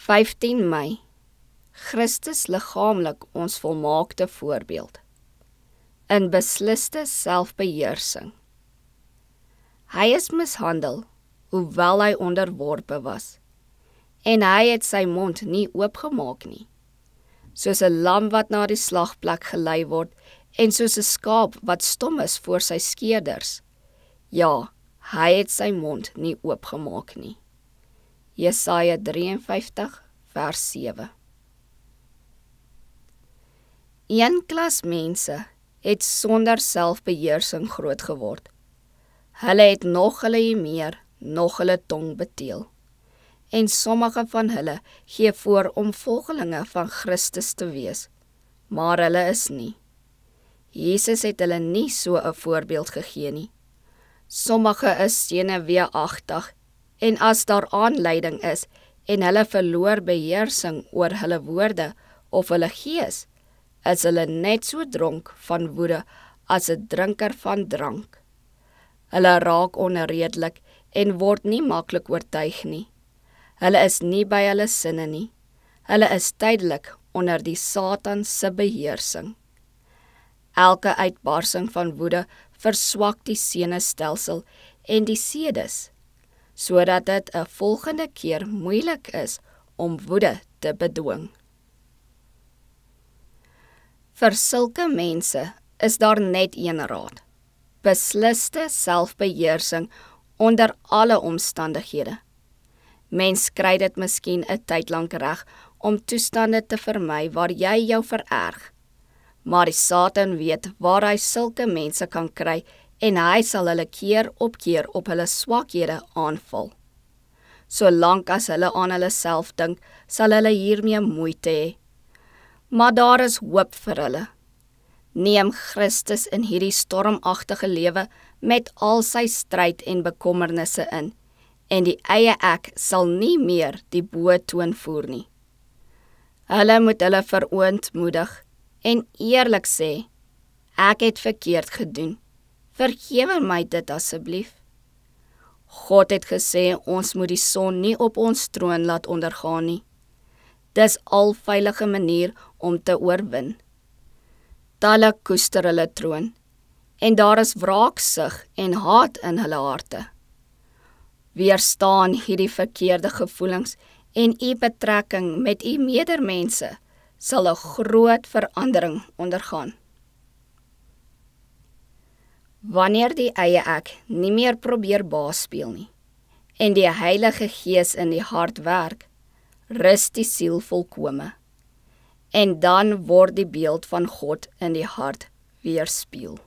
15 Mei, Christus liggaamlik ons volmaakte voorbeeld. In besliste selfbeheersing. Hy is mishandel, hoewel hy onderworpe was, en hy het sy mond nie oopgemaak nie, soos 'n lam wat na die slagplek gelei word, en soos 'n skaap wat stom is voor sy skeerders. Ja, hy het sy mond nie oopgemaak nie. Jesaja 53, vers 7. Een klas mense het sonder selfbeheersing groot geword. Hulle het nog hulle meer, nog hulle tong beteel. En sommige van hulle gee voor om volgelinge van Christus te wees, maar hulle is nie. Jesus het hulle nie so 'n voorbeeld gegee nie. Sommige is senuweeagtig, en as daar aanleiding is, en hulle verloor beheersing oor hulle woorde of hulle gees, is hulle net so dronk van woede as 'n drinker van drank. Hulle raak onredelik en word nie maklik oortuig nie. Hulle is nie by hulle sinne nie. Hulle is tydelik onder die Satan se beheersing. Elke uitbarsing van woede verswak die senuistelsel en die sedes, sodat dit 'n volgende keer moeilik is om woede te bedwing. Vir sulke mense is daar net een raad: besliste selfbeheersing onder alle omstandighede. Mens kry dit miskien 'n tyd lank reg om toestande te vermy waar jy jou vererg, maar die Satan weet waar hy sulke mense kan kry en hy sal hulle keer op keer op hulle swakhede aanval. Solank as hulle aan hulle self dink, sal hulle hiermee moeite hê. Maar daar is hoop vir hulle. Neem Christus in hierdie stormagtige lewe met al sy stryd en bekommernisse in, en die eie ek sal nie meer die boetoon voer nie. Hulle moet hulle verootmoedig en eerlik sê, ek het verkeerd gedoen, vergewe my dit asseblief. God het gesê ons moet die son nie op ons troon laat ondergaan nie. Dis al veilige manier om te oorwin. Talle koester hulle troon, en daar is wraaksug en haat in hulle harte. Weerstaan hierdie verkeerde gevoelings en u betrekking met u medermense sal 'n groot verandering ondergaan. Wanneer die eie ek nie meer probeer baas speel nie, en die Heilige Gees in die hart werk, rus die siel volkome, en dan word die beeld van God in die hart weerspieël.